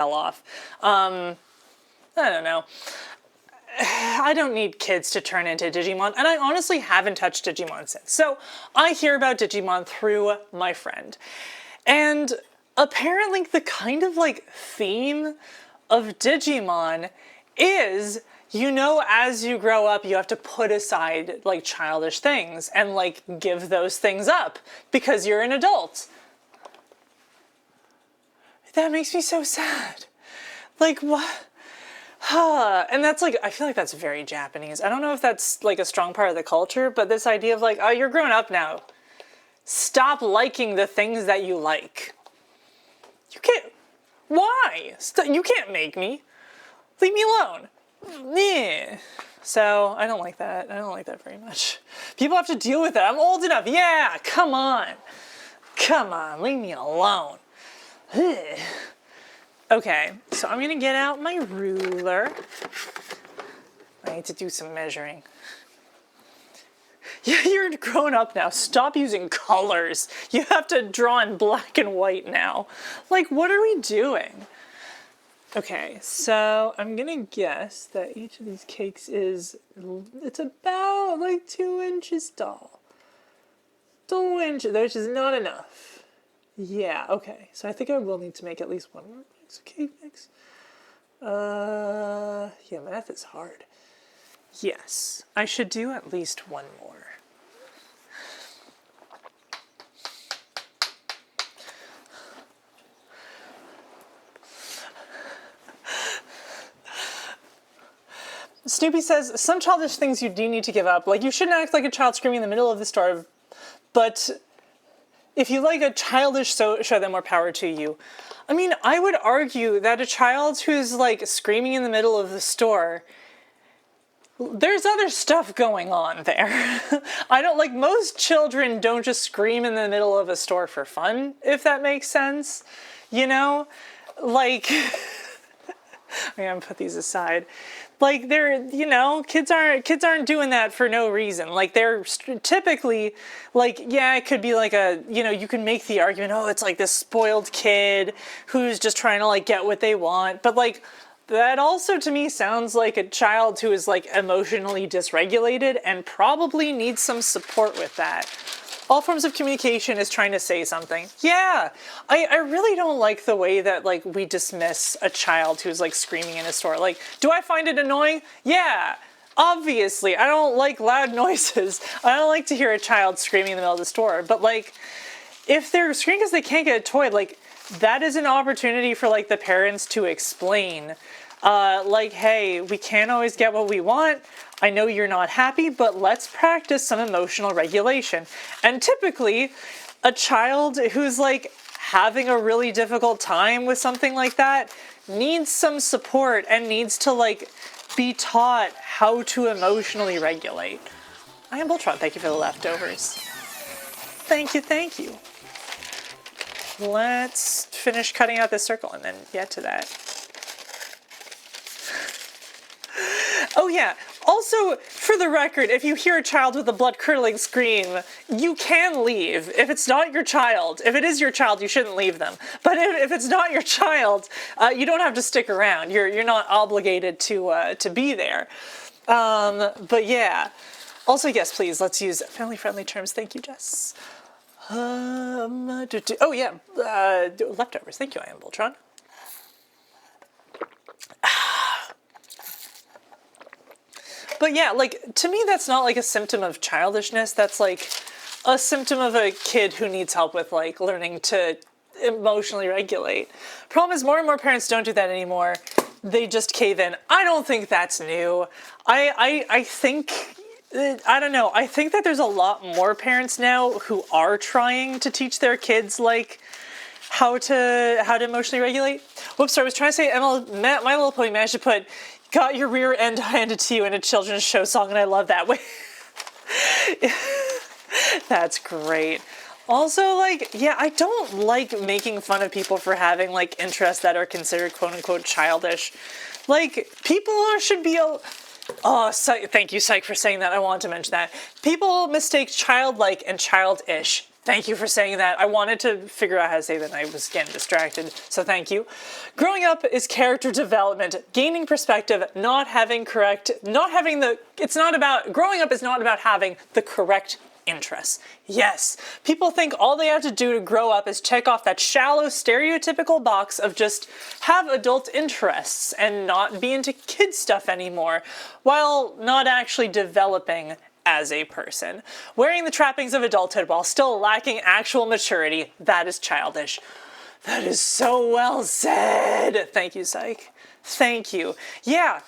fell off. I don't know. I don't need kids to turn into Digimon, and I honestly haven't touched Digimon since. So I hear about Digimon through my friend. And apparently the kind of like theme of Digimon is, you know, as you grow up, you have to put aside like childish things and like give those things up because you're an adult. That makes me so sad. Like, what? And that's like, I feel like that's very Japanese. I don't know if that's like a strong part of the culture, but this idea of like, oh, you're grown up now. Stop liking the things that you like. You can't, why? You can't make me. Leave me alone. Yeah. So, I don't like that. I don't like that very much. People have to deal with it. I'm old enough. Yeah, come on. Come on, leave me alone. Okay, so I'm gonna get out my ruler. I need to do some measuring. Yeah, you're grown up now. Stop using colors. You have to draw in black and white now. Like, what are we doing? Okay, so I'm gonna guess that each of these cakes it's about like 2 inches tall. 2 inches, which is not enough. Yeah, okay, so I think I will need to make at least one more cake mix. Yeah, math is hard. Yes, I should do at least one more. Snoopy says, some childish things you do need to give up. Like, you shouldn't act like a child screaming in the middle of the store, but if you like a childish show, then more power to you. I mean, I would argue that a child who's, like, screaming in the middle of the store, there's other stuff going on there. Most children don't just scream in the middle of a store for fun, if that makes sense. You know? Like, I'm gonna put these aside. Like, kids aren't doing that for no reason. Like, they're typically, like, yeah, it could be like you can make the argument, oh, it's like this spoiled kid who's just trying to, like, get what they want. But, like, that also to me sounds like a child who is, like, emotionally dysregulated and probably needs some support with that. All forms of communication is trying to say something. Yeah, I really don't like the way that, like, we dismiss a child who's, like, screaming in a store. Like, do I find it annoying? Yeah, obviously. I don't like loud noises. I don't like to hear a child screaming in the middle of the store. But, like, if they're screaming because they can't get a toy, like, that is an opportunity for, like, the parents to explain, like, hey, we can't always get what we want. I know you're not happy, but let's practice some emotional regulation. And typically, a child who's, like, having a really difficult time with something like that needs some support and needs to, like, be taught how to emotionally regulate. I am Voltron. Thank you for the leftovers. Thank you, thank you. Let's finish cutting out this circle and then get to that. Oh yeah, also, for the record, if you hear a child with a blood-curdling scream, you can leave. If it's not your child, if it is your child, you shouldn't leave them. But if it's not your child, you don't have to stick around. You're not obligated to be there. But yeah. Also, yes, please, let's use family-friendly terms. Thank you, Jess. Oh yeah, leftovers. Thank you, I am Voltron. But yeah, like, to me that's not like a symptom of childishness. That's like a symptom of a kid who needs help with, like, learning to emotionally regulate. Problem is, more and more parents don't do that anymore. They just cave in. I don't think that's new. I think, I don't know. I think that there's a lot more parents now who are trying to teach their kids, like, how to emotionally regulate. Whoops, sorry, I was trying to say My Little Pony managed to put got your rear end handed to you in a children's show song, and I love that way. That's great. Also, like, yeah, I don't like making fun of people for having, like, interests that are considered quote-unquote childish. Like, people should be... thank you, Psych, for saying that. I wanted to mention that. People mistake childlike and childish Thank you for saying that. I wanted to figure out how to say that and I was getting distracted, so thank you. Growing up is character development, gaining perspective, growing up is not about having the correct interests. Yes, people think all they have to do to grow up is check off that shallow, stereotypical box of just have adult interests and not be into kid stuff anymore, while not actually developing as a person. Wearing the trappings of adulthood while still lacking actual maturity, that is childish. That is so well said. Thank you, Psych. Thank you. Yeah,